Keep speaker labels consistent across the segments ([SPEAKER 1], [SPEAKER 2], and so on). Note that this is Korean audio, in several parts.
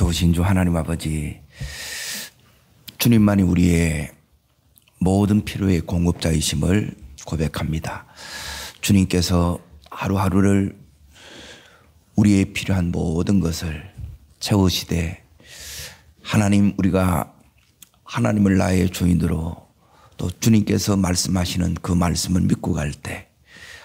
[SPEAKER 1] 좋으신 주 하나님 아버지, 주님만이 우리의 모든 필요의 공급자이심을 고백합니다. 주님께서 하루하루를 우리의 필요한 모든 것을 채우시되, 하나님, 우리가 하나님을 나의 주인으로 또 주님께서 말씀하시는 그 말씀을 믿고 갈 때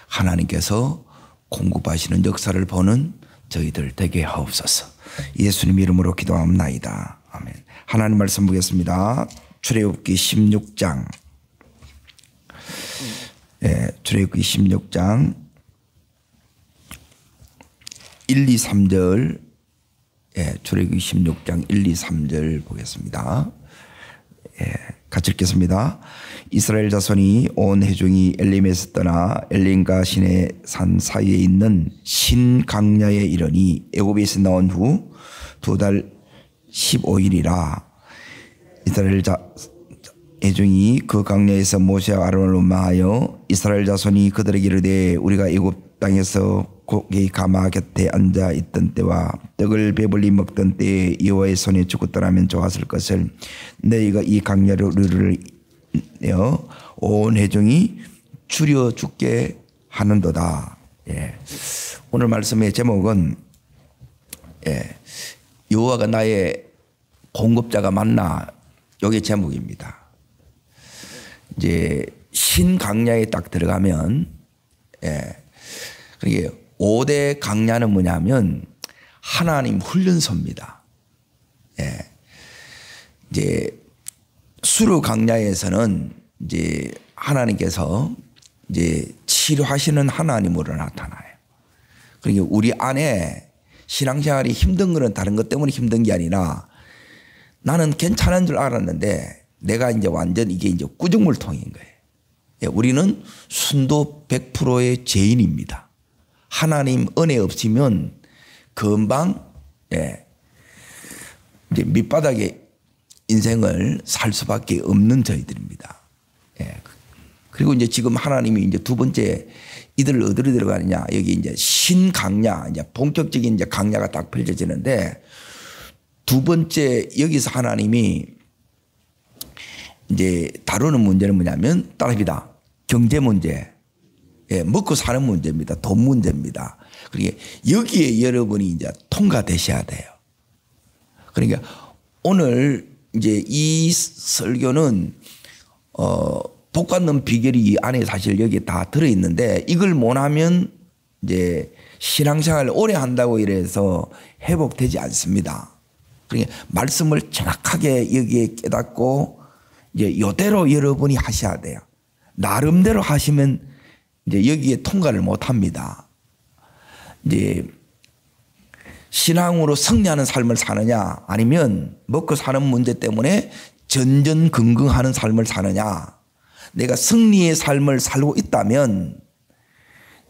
[SPEAKER 1] 하나님께서 공급하시는 역사를 보는 저희들 되게 하옵소서. 예수님 이름으로 기도합나이다. 아멘. 하나님 말씀 보겠습니다. 출애굽기 16장. 출애굽기 16장 1, 2, 3절. 출애굽기 16장 1, 2, 3절 보겠습니다. 같이 읽겠습니다. 이스라엘 자손이 온 회중이 엘림에서 떠나 엘림과 시내 산 사이에 있는 신강야에 이르니 애굽에서 나온 후 두 달 15일이라. 이스라엘 회중이 그 강야에서 모세와 아론을 원망하여 이스라엘 자손이 그들에게 이르되, 우리가 애굽 땅에서 고기 가마 곁에 앉아 있던 때와 떡을 배불리 먹던 때에 여호와의 손에 죽고 떠나면 좋았을 것을 너희가 이 강야를 내어 온 회중이 줄여 죽게 하는도다. 오늘 말씀의 제목은 여호와가 나의 공급자가 맞나, 여기 제목입니다. 이제 신강야에 딱 들어가면 그게 5대 강야는 뭐냐면 하나님 훈련소입니다. 이제 수르 강야에서는 이제 하나님께서 이제 치료하시는 하나님으로 나타나요. 그러니까 우리 안에 신앙생활이 힘든 거는 다른 것 때문에 힘든 게 아니라, 나는 괜찮은 줄 알았는데 내가 이제 완전 이게 이제 구정물통인 거예요. 우리는 순도 100%의 죄인입니다. 하나님 은혜 없으면 금방 이제 밑바닥에 인생을 살 수밖에 없는 저희들입니다. 그리고 이제 지금 하나님이 이제 두 번째 이들을 어디로 들어가느냐, 여기 이제 신강야, 이제 본격적인 이제 강야가 딱 펼쳐지는데, 두 번째 여기서 하나님이 이제 다루는 문제는 뭐냐면 따라합니다. 경제 문제, 먹고 사는 문제입니다. 돈 문제입니다. 그러니까 여기에 여러분이 이제 통과되셔야 돼요. 그러니까 오늘 이제 이 설교는 복 받는 비결이 이 안에 사실 여기 다 들어있는데, 이걸 못하면 이제 신앙생활을 오래 한다고 이래서 회복되지 않습니다. 그러니까 말씀을 정확하게 여기에 깨닫고 이제 이대로 여러분이 하셔야 돼요. 나름대로 하시면 이제 여기에 통과를 못 합니다. 이제 신앙으로 승리하는 삶을 사느냐, 아니면 먹고 사는 문제 때문에 전전긍긍하는 삶을 사느냐. 내가 승리의 삶을 살고 있다면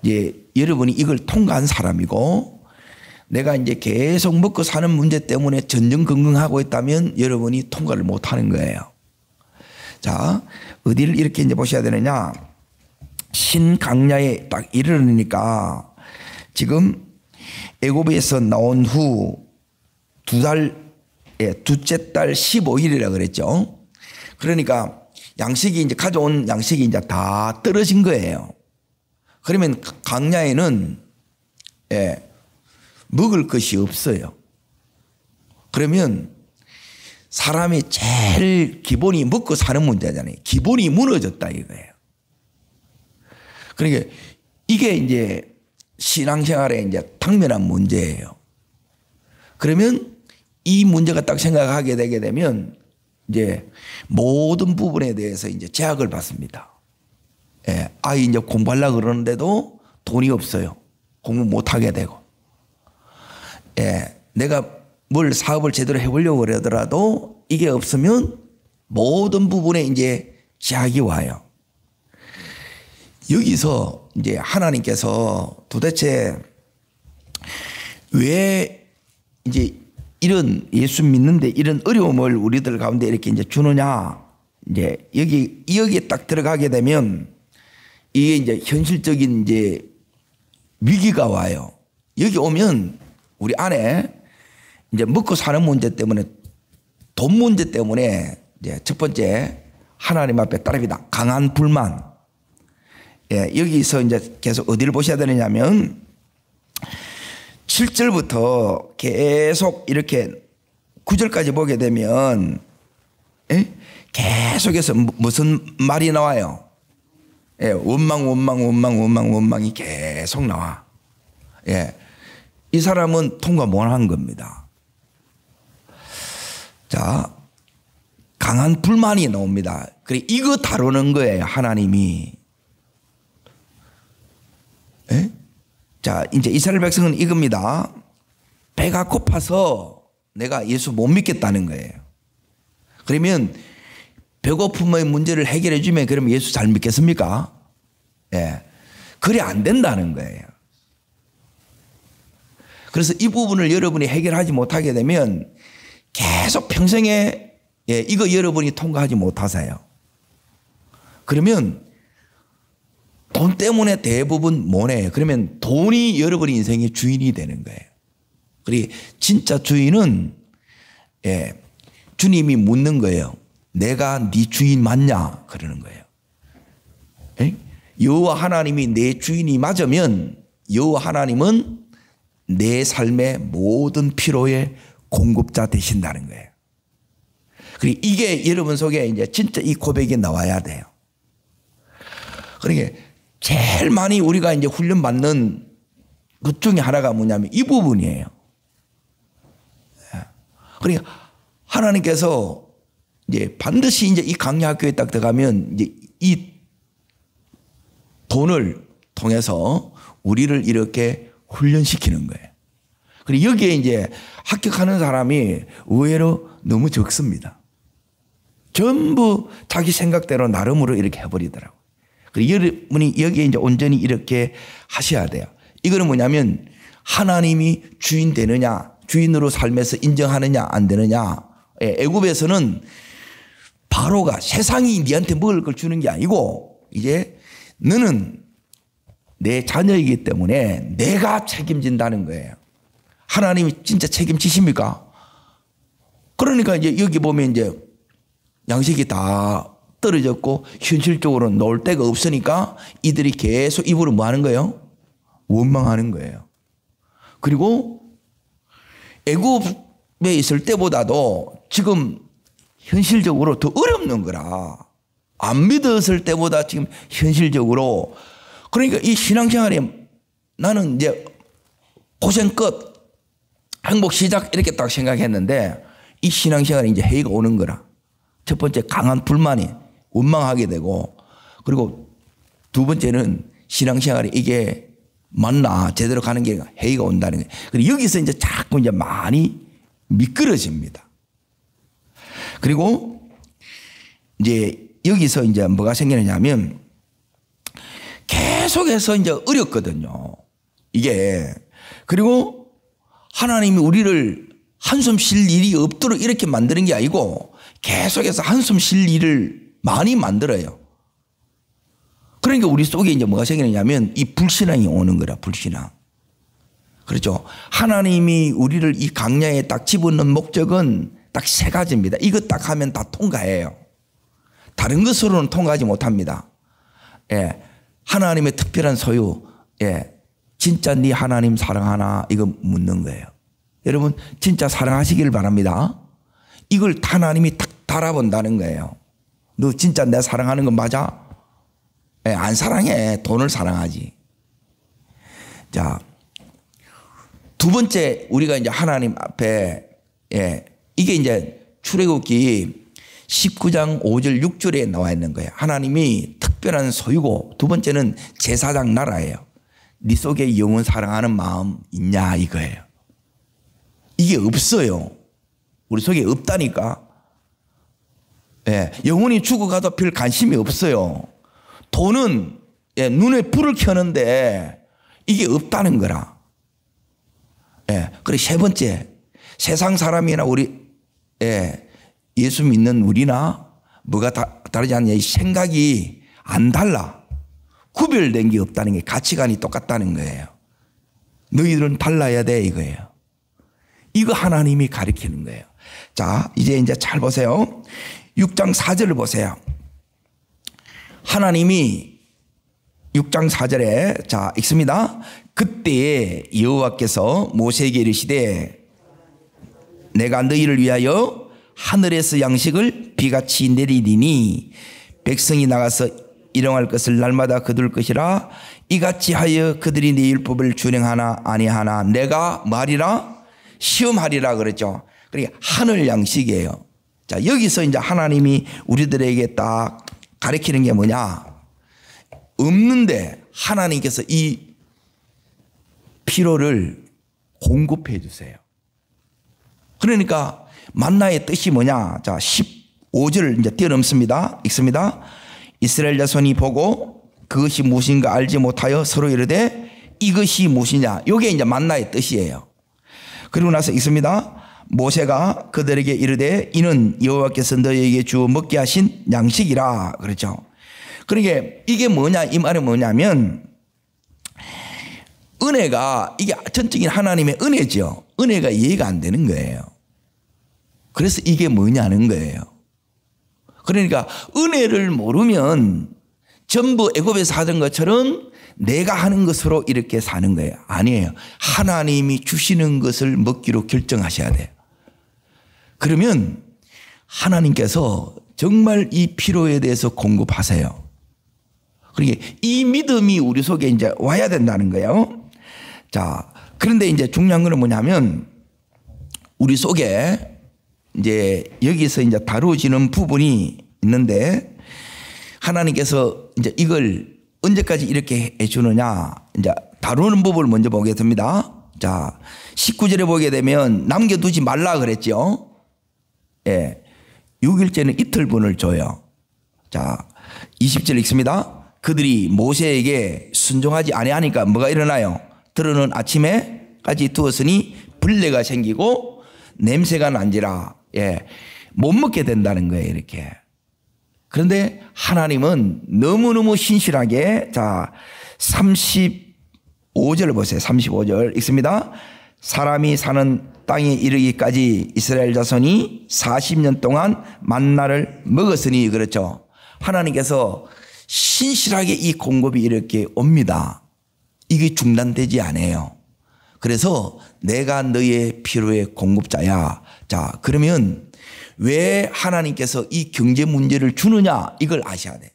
[SPEAKER 1] 이제 여러분이 이걸 통과한 사람이고, 내가 이제 계속 먹고 사는 문제 때문에 전전긍긍하고 있다면 여러분이 통과를 못 하는 거예요. 자, 어디를 이렇게 이제 보셔야 되느냐. 신강야에 딱 이르르니까, 지금 애굽에서 나온 후 둘째 달 15일이라 그랬죠. 그러니까 양식이 이제 가져온 양식이 이제 다 떨어진 거예요. 그러면 강야에는 먹을 것이 없어요. 그러면 사람이 제일 기본이 먹고 사는 문제잖아요. 기본이 무너졌다 이거예요. 그러니까 이게 이제 신앙생활에 이제 당면한 문제예요. 그러면 이 문제가 딱 생각하게 되게 되면 이제 모든 부분에 대해서 이제 제약을 받습니다. 아이 이제 공부하려고 그러는데도 돈이 없어요. 공부 못 하게 되고. 내가 뭘 사업을 제대로 해보려고 그러더라도 이게 없으면 모든 부분에 이제 제약이 와요. 여기서 이제 하나님께서 도대체 왜 이제 이런 예수 믿는데 이런 어려움을 우리들 가운데 이렇게 이제 주느냐. 이제 여기에 딱 들어가게 되면 이게 이제 현실적인 이제 위기가 와요. 여기 오면 우리 안에 이제 먹고 사는 문제 때문에, 돈 문제 때문에 이제 첫 번째 하나님 앞에 따릅니다. 강한 불만. 예, 여기서 이제 계속 어디를 보셔야 되느냐면 7절부터 계속 이렇게 9절까지 보게 되면, 예? 계속해서 무슨 말이 나와요? 예, 원망이 계속 나와. 예, 이 사람은 통과 못한 겁니다. 자, 강한 불만이 나옵니다. 그래, 이거 다루는 거예요, 하나님이. 예? 자, 이제 이스라엘 백성은 이겁니다. 배가 고파서 내가 예수 못 믿겠다는 거예요. 그러면 배고픔의 문제를 해결해 주면 그러면 예수 잘 믿겠습니까? 예. 그래 안 된다는 거예요. 그래서 이 부분을 여러분이 해결하지 못하게 되면 계속 평생에, 예, 이거 여러분이 통과하지 못하세요. 그러면 돈 때문에 대부분 뭐래요? 그러면 돈이 여러분의 인생의 주인이 되는 거예요. 그리고 진짜 주인은, 예, 주님이 묻는 거예요. 내가 네 주인 맞냐? 그러는 거예요. 예? 여호와 하나님이 내 주인이 맞으면 여호와 하나님은 내 삶의 모든 필요의 공급자 되신다는 거예요. 그리고 이게 여러분 속에 이제 진짜 이 고백이 나와야 돼요. 그러니까 제일 많이 우리가 이제 훈련받는 것 중에 하나가 뭐냐면 이 부분이에요. 그러니까 하나님께서 이제 반드시 이제 이 강야학교에 딱 들어가면 이제 이 돈을 통해서 우리를 이렇게 훈련시키는 거예요. 그리고 여기에 이제 합격하는 사람이 의외로 너무 적습니다. 전부 자기 생각대로 나름으로 이렇게 해버리더라고요. 그리고 여러분이 여기에 이제 온전히 이렇게 하셔야 돼요. 이거는 뭐냐면 하나님이 주인 되느냐, 주인으로 삶에서 인정하느냐 안 되느냐. 애굽에서는 바로가 세상이 네한테 먹을 걸 주는 게 아니고 이제 너는 내 자녀이기 때문에 내가 책임진다는 거예요. 하나님이 진짜 책임지십니까? 그러니까 이제 여기 보면 이제 양식이 다 떨어졌고 현실적으로 놀 데가 없으니까 이들이 계속 입으로 뭐 하는 거예요? 원망하는 거예요. 그리고 애굽에 있을 때보다도 지금 현실적으로 더 어렵는 거라. 안 믿었을 때보다 지금 현실적으로. 그러니까 이 신앙생활에 나는 이제 고생 끝, 행복 시작 이렇게 딱 생각했는데 이 신앙생활에 이제 해이가 오는 거라. 첫 번째 강한 불만이 원망하게 되고, 그리고 두 번째는 신앙생활에 이게 맞나 제대로 가는 게 해이가 온다는 거예요. 그리고 여기서 이제 자꾸 이제 많이 미끄러집니다. 그리고 이제 여기서 이제 뭐가 생기느냐면 계속해서 이제 어렵거든요. 이게. 그리고 하나님이 우리를 한숨 쉴 일이 없도록 이렇게 만드는 게 아니고 계속해서 한숨 쉴 일을 많이 만들어요. 그러니까 우리 속에 이제 뭐가 생기느냐면 이 불신앙이 오는 거라, 불신앙. 그렇죠. 하나님이 우리를 이 강야에 딱 집어넣는 목적은 딱 세 가지입니다. 이거 딱 하면 다 통과해요. 다른 것으로는 통과하지 못합니다. 예. 하나님의 특별한 소유, 예. 진짜 네 하나님 사랑하나? 이거 묻는 거예요. 여러분, 진짜 사랑하시길 바랍니다. 이걸 하나님이 딱 달아본다는 거예요. 너 진짜 내 사랑하는 거 맞아? 예, 안 사랑해. 돈을 사랑하지. 자, 두 번째, 우리가 이제 하나님 앞에, 예, 이게 이제 출애굽기 19장 5절 6절에 나와 있는 거예요. 하나님이 특별한 소유고, 두 번째는 제사장 나라예요. 네 속에 영혼 사랑하는 마음 있냐 이거예요. 이게 없어요. 우리 속에 없다니까. 예, 영혼이 죽어가도 별 관심이 없어요. 돈은, 예, 눈에 불을 켜는데 이게 없다는 거라. 예, 그리고 세 번째, 세상 사람이나 우리, 예, 예수 믿는 우리나 뭐가 다르지 않냐. 이 생각이 안 달라. 구별된 게 없다는 게, 가치관이 똑같다는 거예요. 너희들은 달라야 돼 이거예요. 이거 하나님이 가르치는 거예요. 자, 이제 잘 보세요. 6장 4절을 보세요. 하나님이 6장 4절에 자, 읽습니다. 그때 여호와께서 모세에게 이르시되 내가 너희를 위하여 하늘에서 양식을 비같이 내리리니 백성이 나가서 일용할 것을 날마다 거둘 것이라 이같이 하여 그들이 내 율법을 준행하나 아니하나 내가 말이라 시험하리라 그랬죠. 그러니까 하늘 양식이에요. 자, 여기서 이제 하나님이 우리들에게 딱 가르치는 게 뭐냐? 없는데 하나님께서 이 필요를 공급해 주세요. 그러니까 만나의 뜻이 뭐냐? 자, 15절 이제 뛰어넘습니다. 읽습니다. 이스라엘 자손이 보고 그것이 무엇인가 알지 못하여 서로 이르되 이것이 무엇이냐? 이게 이제 만나의 뜻이에요. 그리고 나서 읽습니다. 모세가 그들에게 이르되 이는 여호와께서 너희에게 주어 먹게 하신 양식이라 그렇죠. 그러니까 이게 뭐냐? 이 말이 뭐냐면 은혜가 이게 전적인 하나님의 은혜죠. 은혜가 이해가 안 되는 거예요. 그래서 이게 뭐냐는 거예요. 그러니까 은혜를 모르면 전부 애굽에서 하던 것처럼 내가 하는 것으로 이렇게 사는 거예요. 아니에요. 하나님이 주시는 것을 먹기로 결정하셔야 돼요. 그러면 하나님께서 정말 이 필요에 대해서 공급하세요. 그러니까 이 믿음이 우리 속에 이제 와야 된다는 거예요. 자, 그런데 이제 중요한 건 뭐냐면 우리 속에 이제 여기서 이제 다루어지는 부분이 있는데 하나님께서 이제 이걸 언제까지 이렇게 해주느냐 이제 다루는 법을 먼저 보게 됩니다. 자, 19절에 보게 되면 남겨두지 말라 그랬죠. 예, 6일째는 이틀분을 줘요. 자, 20절 읽습니다. 그들이 모세에게 순종하지 아니하니까 뭐가 일어나요? 들어는 아침에까지 두었으니 벌레가 생기고 냄새가 난지라. 예, 못 먹게 된다는 거예요, 이렇게. 그런데 하나님은 너무너무 신실하게, 자, 35절 보세요. 35절 읽습니다. 사람이 사는 땅에 이르기까지 이스라엘 자손이 40년 동안 만나를 먹었으니 그렇죠. 하나님께서 신실하게 이 공급이 이렇게 옵니다. 이게 중단되지 않아요. 그래서 내가 너의 필요의 공급자야. 자, 그러면 왜 하나님께서 이 경제 문제를 주느냐 이걸 아셔야 돼.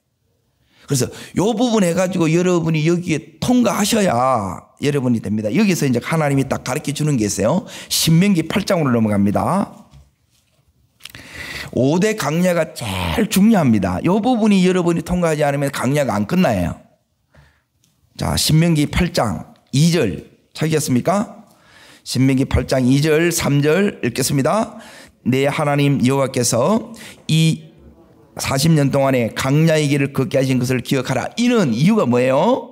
[SPEAKER 1] 그래서 이 부분 해가지고 여러분이 여기에 통과하셔야 여러분이 됩니다. 여기서 이제 하나님이 딱 가르쳐 주는 게 있어요. 신명기 8장으로 넘어갑니다. 5대 강야가 제일 중요합니다. 이 부분이 여러분이 통과하지 않으면 강야가 안 끝나요. 자, 신명기 8장 2절 찾겠습니까? 신명기 8장 2절 3절 읽겠습니다. 내 하나님 여호와께서 이 40년 동안에 강야의 길을 걷게 하신 것을 기억하라. 이는 이유가 뭐예요?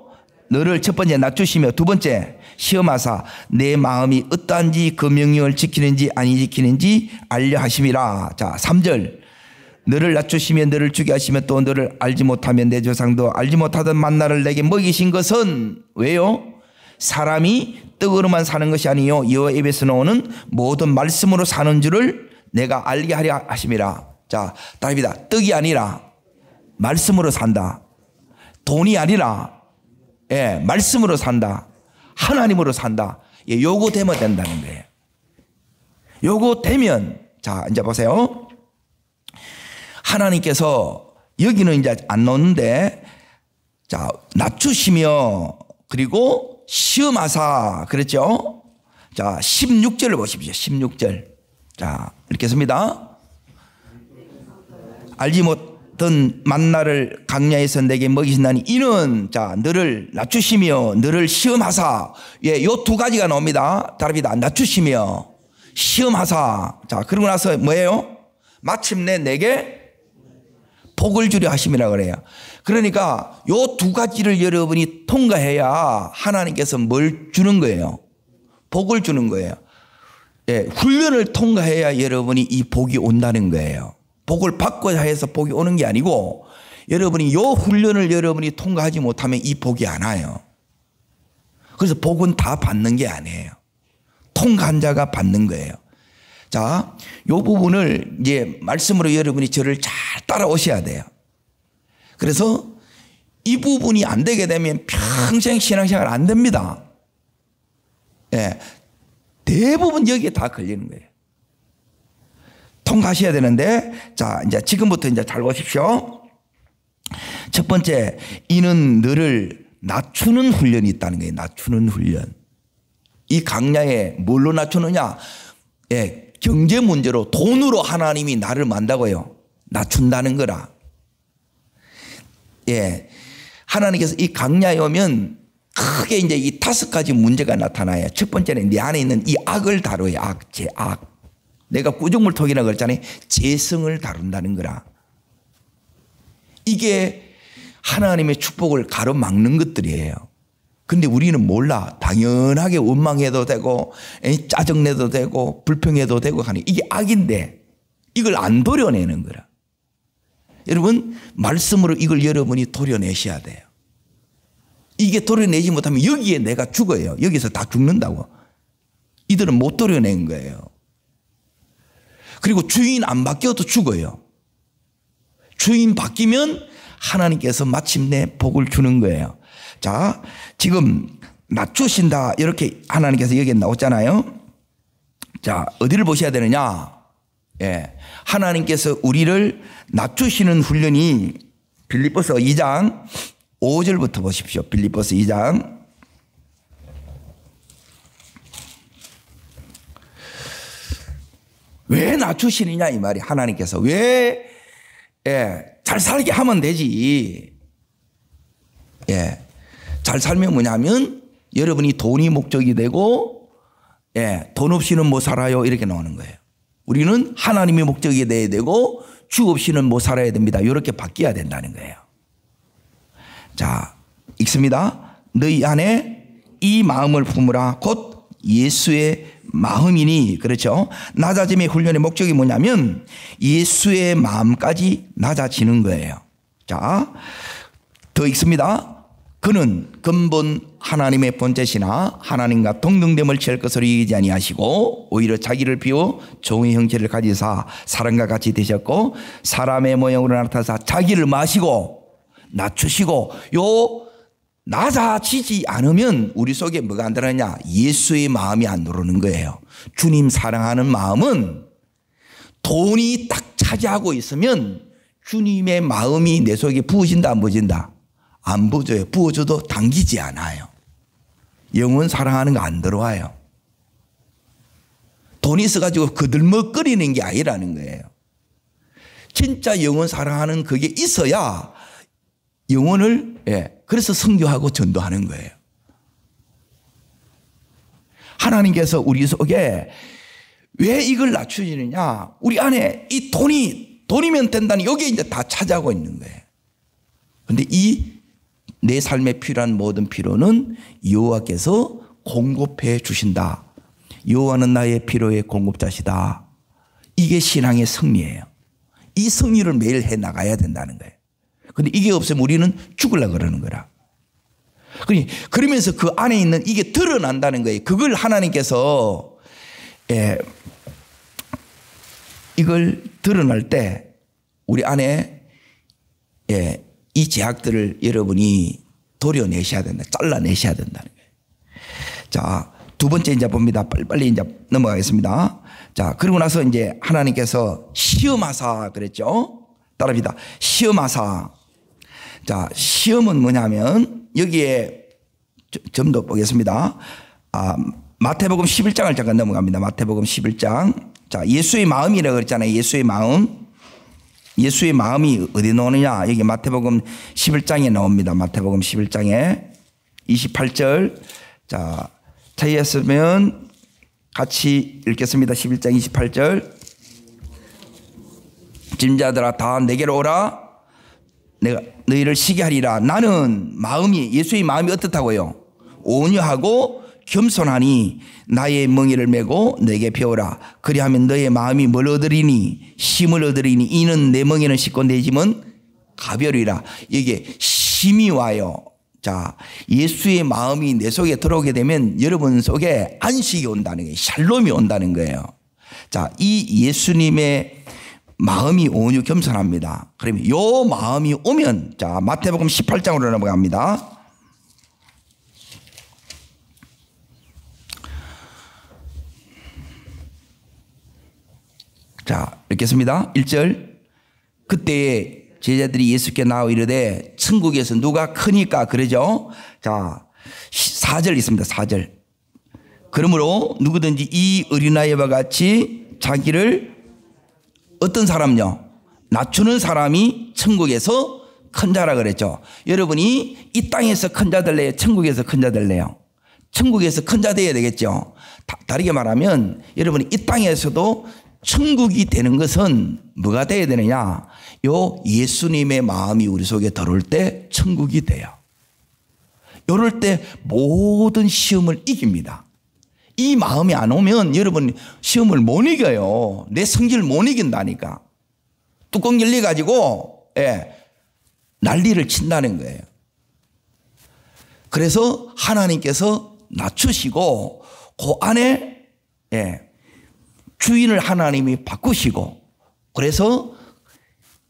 [SPEAKER 1] 너를 첫 번째 낮추시며 두 번째 시험하사 내 마음이 어떠한지 그 명령을 지키는지 아니 지키는지 알려 하심이라. 자, 3절 너를 낮추시며 너를 주게 하시며 또 너를 알지 못하면 내 조상도 알지 못하던 만나를 내게 먹이신 것은 왜요? 사람이 떡으로만 사는 것이 아니요 여호와 입에서 나오는 모든 말씀으로 사는 줄을 내가 알게 하려 하심이라. 자, 답이다. 떡이 아니라 말씀으로 산다. 돈이 아니라 예, 말씀으로 산다. 하나님으로 산다. 예, 요거 되면 된다는 거예요. 요거 되면 자, 이제 보세요. 하나님께서 여기는 이제 안 넣는데 자, 낮추시며 그리고 시험하사 그랬죠? 자, 16절을 보십시오. 16절. 자, 읽겠습니다. 알지 못한 만나를 강야에서 내게 먹이신다니 이는 자, 너를 낮추시며 너를 시험하사. 예, 요 두 가지가 나옵니다. 다릅니다. 낮추시며 시험하사. 자, 그러고 나서 뭐예요? 마침내 내게 복을 주려 하심이라 그래요. 그러니까 요 두 가지를 여러분이 통과해야 하나님께서 뭘 주는 거예요? 복을 주는 거예요. 예, 훈련을 통과해야 여러분이 이 복이 온다는 거예요. 복을 받고자 해서 복이 오는 게 아니고 여러분이 요 훈련을 여러분이 통과하지 못하면 이 복이 안 와요. 그래서 복은 다 받는 게 아니에요. 통과한 자가 받는 거예요. 자, 요 부분을 이제 말씀으로 여러분이 저를 잘 따라오셔야 돼요. 그래서 이 부분이 안 되게 되면 평생 신앙생활 안 됩니다. 예. 대부분 여기에 다 걸리는 거예요. 통과하셔야 되는데, 자, 이제 지금부터 이제 잘 보십시오. 첫 번째, 이는 너를 낮추는 훈련이 있다는 거예요. 낮추는 훈련. 이 강야에 뭘로 낮추느냐? 예, 경제 문제로 돈으로 하나님이 나를 만다고요. 낮춘다는 거라. 예, 하나님께서 이 강야에 오면 크게 이제 이 5가지 문제가 나타나요. 첫 번째는 내 안에 있는 이 악을 다뤄요. 악, 죄악. 내가 구정물통이라고 그랬잖아요. 죄성을 다룬다는 거라. 이게 하나님의 축복을 가로막는 것들이에요. 근데 우리는 몰라. 당연하게 원망해도 되고 짜증내도 되고 불평해도 되고 하는 이게 악인데 이걸 안 도려내는 거라. 여러분 말씀으로 이걸 여러분이 도려내셔야 돼요. 이게 도려내지 못하면 여기에 내가 죽어요. 여기서 다 죽는다고. 이들은 못 도려낸 거예요. 그리고 주인 안 바뀌어도 죽어요. 주인 바뀌면 하나님께서 마침내 복을 주는 거예요. 자, 지금 낮추신다 이렇게 하나님께서 여기에 나왔잖아요. 자, 어디를 보셔야 되느냐? 예, 하나님께서 우리를 낮추시는 훈련이 빌립보서 2장 5절부터 보십시오. 빌립보서 2장. 왜 낮추시느냐 이 말이 하나님께서 왜 잘 살게 하면 되지. 예, 잘 살면 뭐냐면 여러분이 돈이 목적이 되고 돈 없이는 못 살아요 이렇게 나오는 거예요. 우리는 하나님이 목적이 돼야 되고 주 없이는 못 살아야 됩니다. 이렇게 바뀌어야 된다는 거예요. 자, 읽습니다. 너희 안에 이 마음을 품으라. 곧 예수의 마음이니. 그렇죠. 낮아짐의 훈련의 목적이 뭐냐면 예수의 마음까지 낮아지는 거예요. 자, 더 읽습니다. 그는 근본 하나님의 본체시나 하나님과 동등됨을 취할 것으로 여기지 아니하시고 오히려 자기를 비워 종의 형체를 가지사 사람과 같이 되셨고 사람의 모양으로 나타나사 자기를 마시고 낮추시고 요 낮아지지 않으면 우리 속에 뭐가 안 들어가냐? 예수의 마음이 안 들어오는 거예요. 주님 사랑하는 마음은 돈이 딱 차지하고 있으면 주님의 마음이 내 속에 부어진다 안 부어진다? 안 부어져요. 부어져도 당기지 않아요. 영혼 사랑하는 거 안 들어와요. 돈이 있어가지고 거들먹거리는 게 아니라는 거예요. 진짜 영혼 사랑하는 그게 있어야 영혼을 그래서 선교하고 전도하는 거예요. 하나님께서 우리 속에 왜 이걸 낮추시느냐? 우리 안에 이 돈이면 된다는 여기에 이제 다 차지하고 있는 거예요. 그런데 이 내 삶에 필요한 모든 필요는 여호와께서 공급해 주신다. 여호와는 나의 필요의 공급자시다. 이게 신앙의 승리예요. 이 승리를 매일 해 나가야 된다는 거예요. 근데 이게 없으면 우리는 죽으려고 그러는 거라. 그러면서 그 안에 있는 이게 드러난다는 거예요. 그걸 하나님께서 이걸 드러날 때 우리 안에 이 제약들을 여러분이 도려내셔야 된다. 잘라내셔야 된다는 거예요. 자, 두 번째 이제 봅니다. 빨리 이제 넘어가겠습니다. 자, 그러고 나서 이제 하나님께서 시험하사 그랬죠. 따라합니다. 시험하사. 자, 시험은 뭐냐면 여기에 좀 더 보겠습니다. 마태복음 11장을 잠깐 넘어갑니다. 마태복음 11장. 자, 예수의 마음이라고 그랬잖아요. 예수의 마음. 예수의 마음이 어디 나오느냐? 여기 마태복음 11장에 나옵니다. 마태복음 11장에 28절. 자, 찾으셨으면 같이 읽겠습니다. 11장 28절. 짐자들아 다 내게로 오라. 내가 너희를 쉬게 하리라. 나는 마음이 예수의 마음이 어떻다고요? 온유하고 겸손하니 나의 멍에를 메고 내게 배우라. 그리하면 너의 마음이 뭘 얻으리니 힘을 얻으리니 이는 내 멍에는 싣고 내 짐은 가벼리라. 이게 힘이 와요. 자, 예수의 마음이 내 속에 들어오게 되면 여러분 속에 안식이 온다는 거예요. 샬롬이 온다는 거예요. 자, 이 예수님의 마음이 온유 겸손합니다. 그러면 요 마음이 오면, 자, 마태복음 18장으로 넘어갑니다. 자, 읽겠습니다. 1절. 그때에 제자들이 예수께 나와 이르되 천국에서 누가 크니까 그러죠. 자, 4절 있습니다. 4절. 그러므로 누구든지 이 어린아이와 같이 자기를 어떤 사람요? 낮추는 사람이 천국에서 큰 자라 그랬죠. 여러분이 이 땅에서 큰 자 될래요? 천국에서 큰 자 될래요? 천국에서 큰 자 돼야 되겠죠. 다르게 말하면 여러분이 이 땅에서도 천국이 되는 것은 뭐가 돼야 되느냐? 요 예수님의 마음이 우리 속에 들어올 때 천국이 돼요. 이럴 때 모든 시험을 이깁니다. 이 마음이 안 오면 여러분 시험을 못 이겨요. 내 성질을 못 이긴다니까. 뚜껑 열려가지고 난리를 친다는 거예요. 그래서 하나님께서 낮추시고 그 안에 주인을 하나님이 바꾸시고, 그래서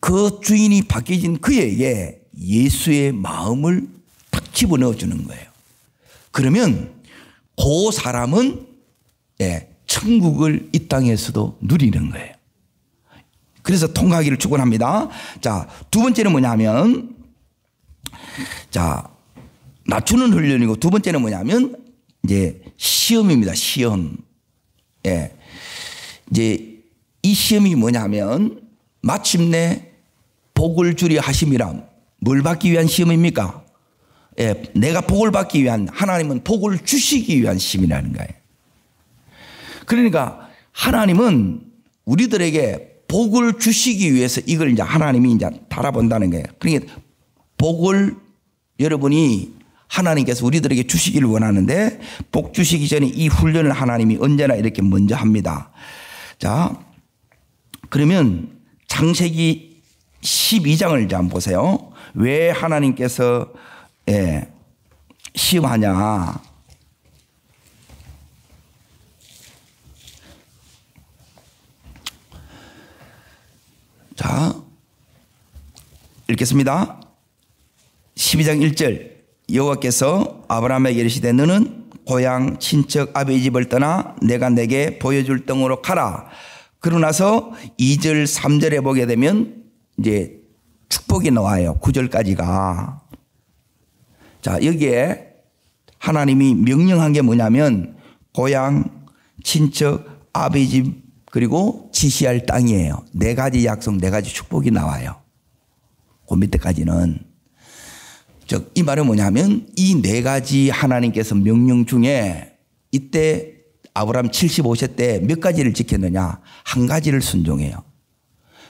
[SPEAKER 1] 그 주인이 바뀌어진 그에게 예수의 마음을 탁 집어넣어 주는 거예요. 그러면 그 사람은 천국을 이 땅에서도 누리는 거예요. 그래서 통과하기를 축원합니다. 자, 두 번째는 뭐냐면, 자, 낮추는 훈련이고, 두 번째는 뭐냐면 이제 시험입니다. 시험. 이제 이 시험이 뭐냐면 마침내 복을 주리 하심이라. 뭘 받기 위한 시험입니까? 내가 복을 받기 위한, 하나님은 복을 주시기 위한 시험이라는 거예요. 그러니까 하나님은 우리들에게 복을 주시기 위해서 이걸 이제 하나님이 이제 달아본다는 거예요. 그러니까 복을 여러분이 하나님께서 우리들에게 주시기를 원하는데, 복 주시기 전에 이 훈련을 하나님이 언제나 이렇게 먼저 합니다. 자, 그러면 창세기 12장을 이제 한번 보세요. 왜 하나님께서 시험하냐? 자, 읽겠습니다. 12장 1절. 여호와께서 아브라함에게 이르시되 너는 고향 친척 아버지 집을 떠나 내가 내게 보여줄 땅으로 가라. 그러고 나서 2절 3절에 보게 되면 이제 축복이 나와요. 9절까지가. 자, 여기에 하나님이 명령한 게 뭐냐면 고향 친척 아버지 집 그리고 지시할 땅이에요. 네 가지 약속, 네 가지 축복이 나와요. 그 밑에까지는. 즉, 이 말은 뭐냐면 이 네 가지 하나님께서 명령 중에 이때 아브라함 75세 때 몇 가지를 지켰느냐? 한 가지를 순종해요.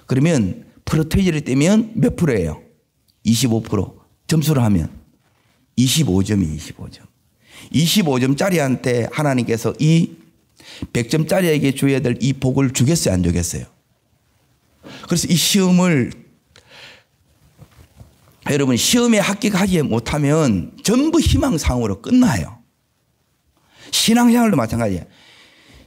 [SPEAKER 1] 그러면 프로테이지를 떼면 몇 프로예요? 25%. 점수를 하면 25점이 25점. 25점짜리한테 하나님께서 이 100점짜리에게 줘야 될 이 복을 주겠어요? 안 주겠어요? 그래서 이 시험을 여러분 시험에 합격하지 못하면 전부 희망사항으로 끝나요. 신앙생활도 마찬가지예요.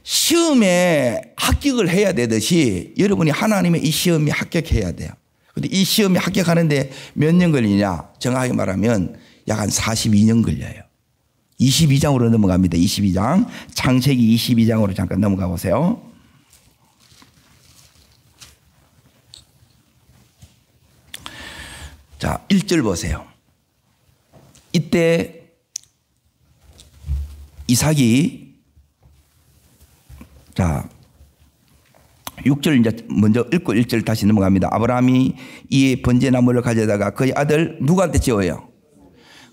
[SPEAKER 1] 시험에 합격을 해야 되듯이 여러분이 하나님의 이 시험에 합격해야 돼요. 근데 이 시험에 합격하는데 몇 년 걸리냐? 정확하게 말하면 약 한 42년 걸려요. 22장으로 넘어갑니다. 22장. 창세기 22장으로 잠깐 넘어가 보세요. 자, 1절 보세요. 이때 이삭이, 자, 6절 이제 먼저 읽고 1절 다시 넘어갑니다. 아브라함이 이 번제나무를 가져다가 그의 아들 누구한테 지어요?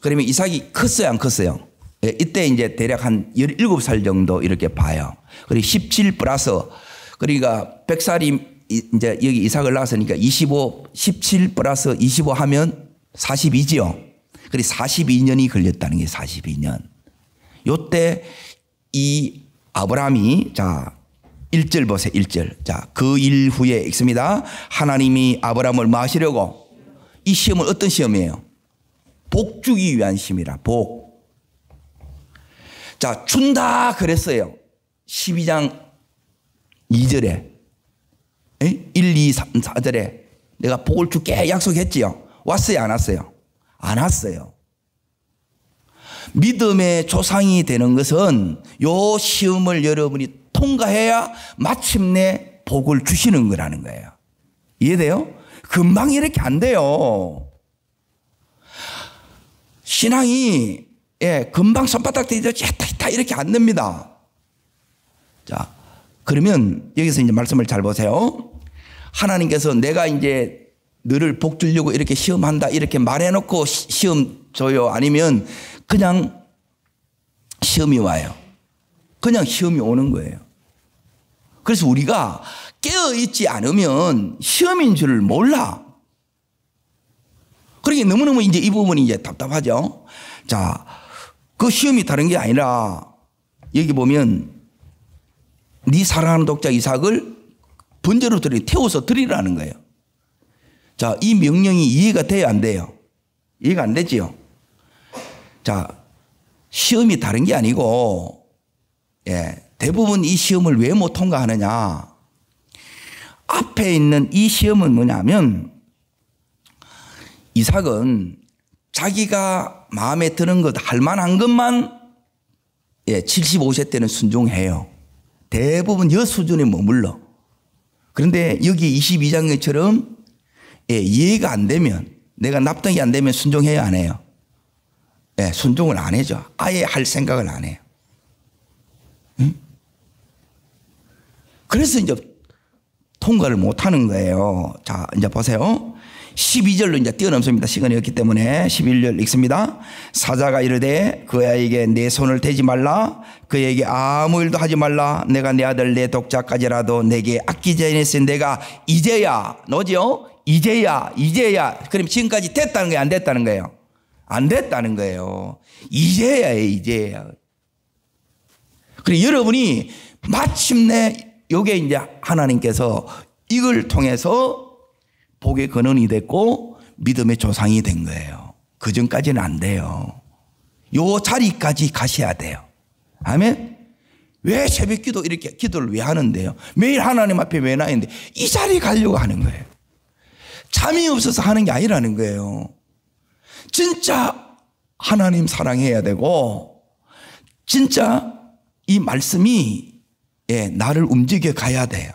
[SPEAKER 1] 그러면 이삭이 컸어요, 안 컸어요? 이때 이제 대략 한 17살 정도 이렇게 봐요. 그리고 17 플러스, 그러니까 100살이 이제 여기 이삭을 낳았으니까 25, 17 플러스 25 하면 42지요. 그리고 42년이 걸렸다는 게 42년. 요때 이 아브라함이, 자, 1절 보세요, 1절. 자, 그 일 후에 읽습니다. 하나님이 아브라함을 뭐 하시려고? 이 시험은 어떤 시험이에요? 복 주기 위한 힘이라. 복. 자, 준다 그랬어요. 12장 2절에 1, 2, 3, 4절에 내가 복을 줄게 약속했지요. 왔어요 안 왔어요? 안 왔어요. 믿음의 조상이 되는 것은 요 시험을 여러분이 통과해야 마침내 복을 주시는 거라는 거예요. 이해돼요? 금방 이렇게 안 돼요. 신앙이 금방 손바닥 대듯이 다 이렇게 안 됩니다. 자, 그러면 여기서 이제 말씀을 잘 보세요. 하나님께서 내가 이제 너를 복 주려고 이렇게 시험한다 이렇게 말해놓고 시험 줘요? 아니면 그냥 시험이 와요? 그냥 시험이 오는 거예요. 그래서 우리가 깨어있지 않으면 시험인 줄을 몰라. 그러니까 너무너무 이제 이 부분이 이제 답답하죠. 자, 그 시험이 다른 게 아니라 여기 보면 네 사랑하는 독자 이삭을 번제로 태워서 드리라는 거예요. 자, 이 명령이 이해가 돼야 안 돼요? 이해가 안 되지요? 자, 시험이 다른 게 아니고, 대부분 이 시험을 왜 못 통과하느냐? 앞에 있는 이 시험은 뭐냐면, 이삭은 자기가 마음에 드는 것, 할 만한 것만 75세 때는 순종해요. 대부분 여 수준에 머물러. 그런데 여기 22장처럼 이해가 안 되면, 내가 납득이 안 되면 순종해야 안 해요? 순종을 안 해죠. 아예 할 생각을 안 해요. 응? 그래서 이제 통과를 못 하는 거예요. 자, 이제 보세요. 12절로 이제 뛰어넘습니다. 시간이 없기 때문에 11절 읽습니다. 사자가 이르되 그 아이에게 내 손을 대지 말라. 그에게 아무 일도 하지 말라. 내가 내 아들 내 독자까지라도 내게 아끼지 않았으니 내가 이제야, 너죠? 이제야. 그럼 지금까지 됐다는 거예요? 안 됐다는 거예요? 안 됐다는 거예요. 이제야. 그리고 여러분이 마침내 요게 이제 하나님께서 이걸 통해서 복의 근원이 됐고 믿음의 조상이 된 거예요. 그 전까지는 안 돼요. 요 자리까지 가셔야 돼요. 아멘. 왜 새벽 기도 이렇게 기도를 왜 하는데요? 매일 하나님 앞에 왜 나 있는데 이 자리에 가려고 하는 거예요. 잠이 없어서 하는 게 아니라는 거예요. 진짜 하나님 사랑해야 되고 진짜 이 말씀이 나를 움직여 가야 돼요.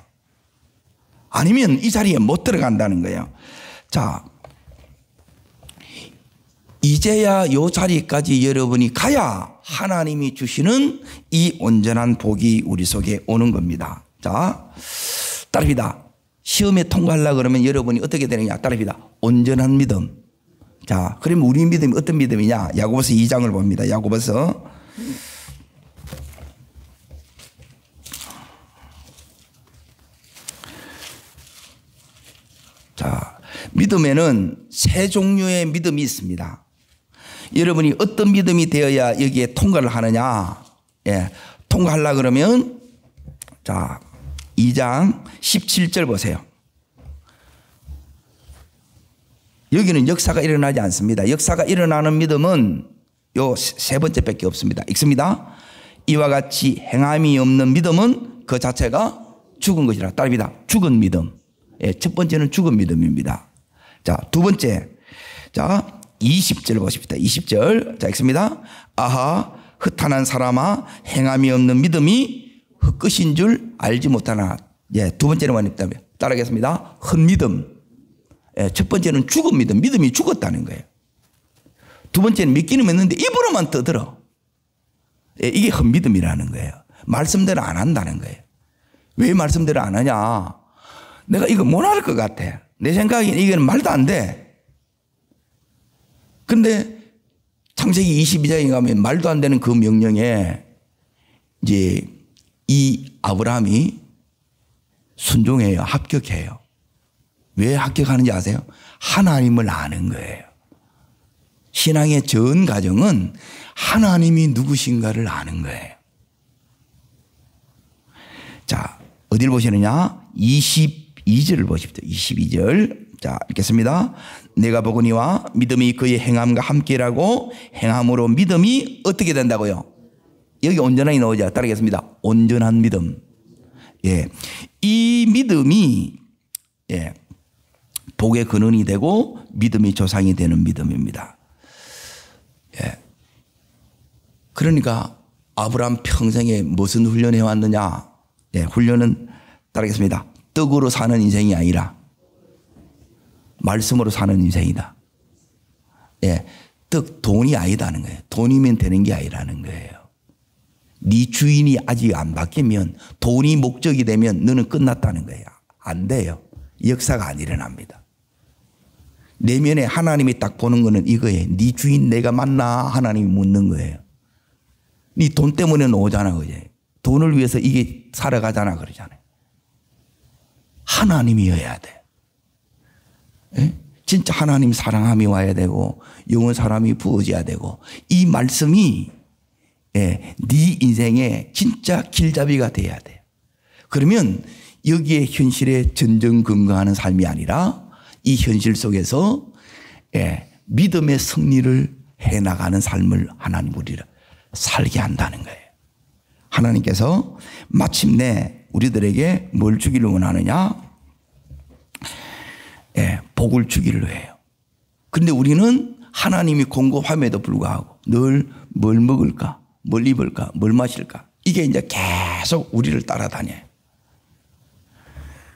[SPEAKER 1] 아니면 이 자리에 못 들어간다는 거예요. 자, 이제야 요 자리까지 여러분이 가야 하나님이 주시는 이 온전한 복이 우리 속에 오는 겁니다. 자, 따릅니다. 시험에 통과하려고 그러면 여러분이 어떻게 되느냐? 따릅니다. 온전한 믿음. 자, 그러면 우리 믿음이 어떤 믿음이냐? 야고보서 2장을 봅니다. 야고보서 자, 믿음에는 세 종류의 믿음이 있습니다. 여러분이 어떤 믿음이 되어야 여기에 통과를 하느냐? 통과하려고 그러면 자, 2장 17절 보세요. 여기는 역사가 일어나지 않습니다. 역사가 일어나는 믿음은 요 세 번째밖에 없습니다. 읽습니다. 이와 같이 행함이 없는 믿음은 그 자체가 죽은 것이라. 따릅니다. 죽은 믿음. 첫 번째는 죽은 믿음입니다. 자, 두 번째. 자, 20절 보십시다. 20절. 자, 읽습니다. 아하, 흩어난 사람아, 행함이 없는 믿음이 헛것인 줄 알지 못하나. 두 번째는 뭐냐면 따라하겠습니다. 헛믿음. 첫 번째는 죽은 믿음. 믿음이 죽었다는 거예요. 두 번째는 믿기는 믿는데 입으로만 떠들어. 이게 헛믿음이라는 거예요. 말씀대로 안 한다는 거예요. 왜 말씀대로 안 하냐? 내가 이거 못 할 것 같아. 내 생각에는 이건 말도 안 돼. 근데 창세기 22장에 가면 말도 안 되는 그 명령에 이제 이 아브라함이 순종해요. 합격해요. 왜 합격하는지 아세요? 하나님을 아는 거예요. 신앙의 전 과정은 하나님이 누구신가를 아는 거예요. 자, 어디를 보시느냐? 22절을 보십시오. 22절. 자, 읽겠습니다. 내가 보거니와 믿음이 그의 행함과 함께라고 행함으로 믿음이 어떻게 된다고요? 여기 온전하게 나오죠. 따르겠습니다. 온전한 믿음. 예. 이 믿음이 예. 복의 근원이 되고 믿음이 조상이 되는 믿음입니다. 예. 그러니까 아브라함 평생에 무슨 훈련해 왔느냐? 예. 훈련은 따르겠습니다. 떡으로 사는 인생이 아니라 말씀으로 사는 인생이다. 예. 돈이 아니다는 거예요. 돈이면 되는 게 아니라는 거예요. 네 주인이 아직 안 바뀌면 돈이 목적이 되면 너는 끝났다는 거예요. 안 돼요. 역사가 안 일어납니다. 내면에 하나님이 딱 보는 거는 이거예요. 네 주인 내가 맞나? 하나님이 묻는 거예요. 네 돈 때문에 오잖아. 그제? 돈을 위해서 이게 살아가잖아. 그러잖아요. 하나님이어야 돼. 예? 진짜 하나님 사랑함이 와야 되고 영원 사람이 부어져야 되고 이 말씀이 예, 네 인생의 진짜 길잡이가 돼야 돼요. 그러면 여기에 현실에 전전긍긍하는 삶이 아니라 이 현실 속에서 예, 믿음의 승리를 해나가는 삶을 하나님 우리를 살게 한다는 거예요. 하나님께서 마침내 우리들에게 뭘 주기를 원하느냐? 예, 복을 주기를 해요. 그런데 우리는 하나님이 공급함에도 불구하고 늘 뭘 먹을까? 뭘 입을까? 뭘 마실까? 이게 이제 계속 우리를 따라다녀요.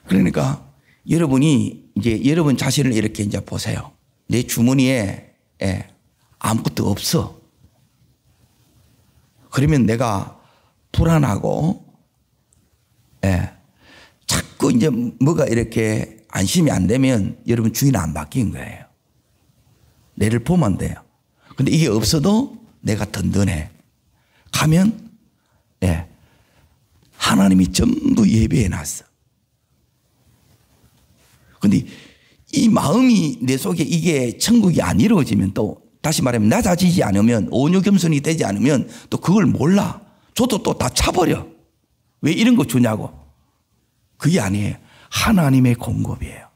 [SPEAKER 1] 그러니까 여러분이 이제 여러분 자신을 이렇게 이제 보세요. 내 주머니에 예, 아무것도 없어. 그러면 내가 불안하고 예, 자꾸 이제 뭐가 이렇게 안심이 안 되면 여러분 주인 안 바뀐 거예요. 내를 보면 돼요. 근데 이게 없어도 내가 든든해. 가면 예, 하나님이 전부 예배해 놨어. 근데 이 마음이 내 속에 이게 천국이 안 이루어지면 또 다시 말하면 낮아지지 않으면 온유겸손이 되지 않으면 또 그걸 몰라. 저도 또 다 차버려. 왜 이런 거 주냐고. 그게 아니에요. 하나님의 공급이에요.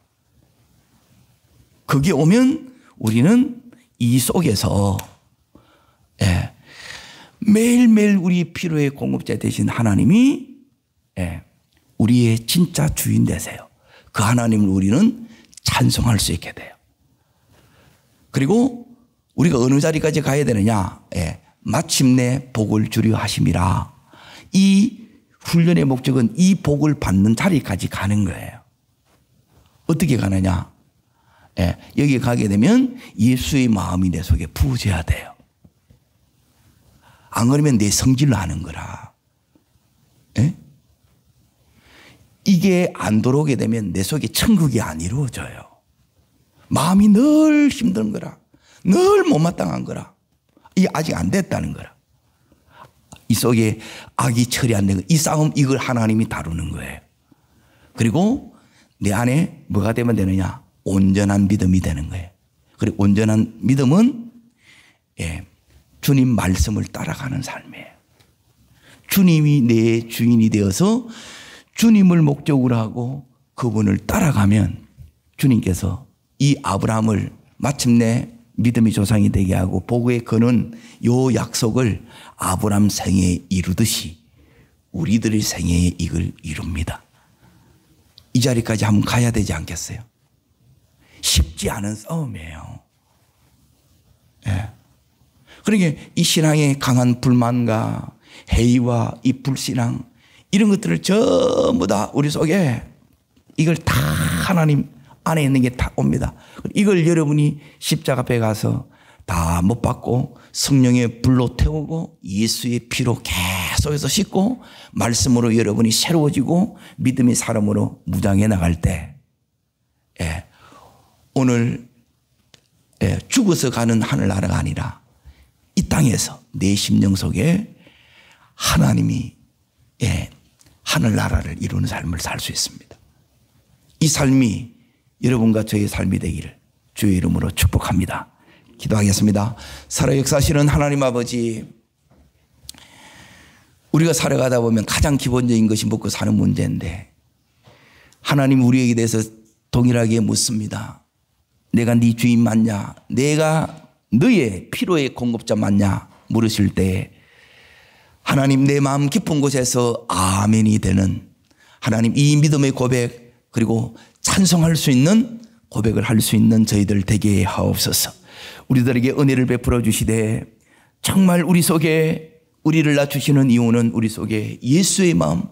[SPEAKER 1] 그게 오면 우리는 이 속에서 예, 매일매일 우리 필요의 공급자 되신 하나님이 예, 우리의 진짜 주인 되세요. 그 하나님을 우리는 찬송할 수 있게 돼요. 그리고 우리가 어느 자리까지 가야 되느냐? 예, 마침내 복을 주려 하심이라. 이 훈련의 목적은 이 복을 받는 자리까지 가는 거예요. 어떻게 가느냐? 예, 여기 가게 되면 예수의 마음이 내 속에 부어져야 돼요. 안 그러면 내 성질로 하는 거라. 예? 이게 안 들어오게 되면 내 속에 천국이 안 이루어져요. 마음이 늘 힘든 거라. 늘 못마땅한 거라. 이게 아직 안 됐다는 거라. 이 속에 악이 처리 안 된 거. 이 싸움 이걸 하나님이 다루는 거예요. 그리고 내 안에 뭐가 되면 되느냐? 온전한 믿음이 되는 거예요. 그리고 온전한 믿음은 예, 주님 말씀을 따라가는 삶이에요. 주님이 내 주인이 되어서 주님을 목적으로 하고 그분을 따라가면 주님께서 이 아브라함을 마침내 믿음의 조상이 되게 하고 복의 근원 요 약속을 아브라함 생애에 이루듯이 우리들의 생애에 이걸 이룹니다. 이 자리까지 한번 가야 되지 않겠어요? 쉽지 않은 싸움이에요. 예. 그러니까 이 신앙의 강한 불만과 회의와 이 불신앙 이런 것들을 전부 다 우리 속에 이걸 다 하나님 안에 있는 게 다 옵니다. 이걸 여러분이 십자가 앞에 가서 다 못 받고 성령의 불로 태우고 예수의 피로 계속해서 씻고 말씀으로 여러분이 새로워지고 믿음의 사람으로 무장해 나갈 때 예, 오늘 예, 죽어서 가는 하늘나라가 아니라 이 땅에서 내 심령 속에 하나님이 예, 하늘나라를 이루는 삶을 살 수 있습니다. 이 삶이 여러분과 저의 삶이 되기를 주의 이름으로 축복합니다. 기도하겠습니다. 살아 역사하시는 하나님 아버지, 우리가 살아가다 보면 가장 기본적인 것이 먹고 사는 문제인데 하나님 우리에게 대해서 동일하게 묻습니다. 내가 네 주인 맞냐? 내가 너의 필요의 공급자 맞냐? 물으실 때 하나님 내 마음 깊은 곳에서 아멘이 되는 하나님 이 믿음의 고백 그리고 찬송할 수 있는 고백을 할 수 있는 저희들 되게 하옵소서. 우리들에게 은혜를 베풀어 주시되 정말 우리 속에 우리를 낮추시는 이유는 우리 속에 예수의 마음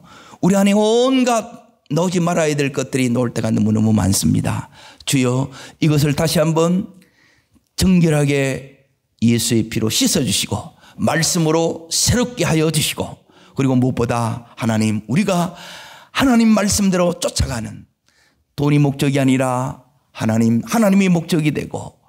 [SPEAKER 1] 우리 안에 온갖 넣지 말아야 될 것들이 놓을 때가 너무너무 많습니다. 주여 이것을 다시 한번 정결하게 예수의 피로 씻어주시고 말씀으로 새롭게 하여 주시고 그리고 무엇보다 하나님 우리가 하나님 말씀대로 쫓아가는 돈이 목적이 아니라 하나님이 목적이 되고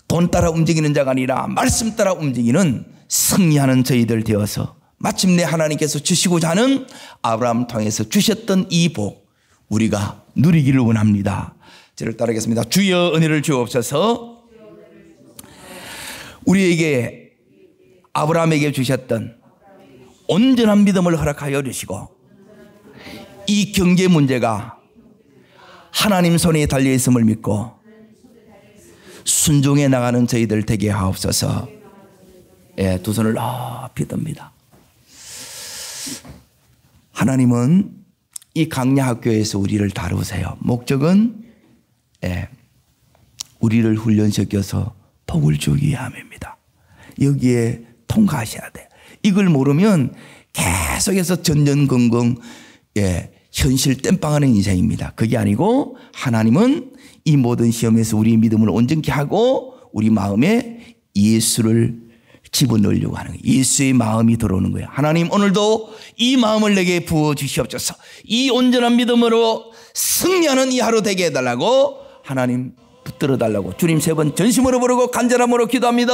[SPEAKER 1] 돈 따라 움직이는 자가 아니라 말씀 따라 움직이는 승리하는 저희들 되어서 마침내 하나님께서 주시고자 하는 아브라함 통해서 주셨던 이 복 우리가 누리기를 원합니다. 저를 따르겠습니다. 주여 은혜를 주옵소서. 우리에게 아브라함에게 주셨던 온전한 믿음을 허락하여 주시고 이 경제 문제가 하나님 손에 달려 있음을 믿고 순종해 나가는 저희들 되게 하옵소서. 예, 두 손을 높이 듭니다. 하나님은 이 강야학교에서 우리를 다루세요. 목적은 우리를 훈련시켜서 복을 주기 위함입니다. 여기에 통과하셔야 돼요. 이걸 모르면 계속해서 전전긍긍 현실 땜빵하는 인생입니다. 그게 아니고 하나님은 이 모든 시험에서 우리의 믿음을 온전케 하고 우리 마음에 예수를 집어넣으려고 하는 거예요. 예수의 마음이 들어오는 거예요. 하나님 오늘도 이 마음을 내게 부어주시옵소서. 이 온전한 믿음으로 승리하는 이 하루 되게 해달라고 하나님 붙들어 달라고 주님 3번 전심으로 부르고 간절함으로 기도합니다.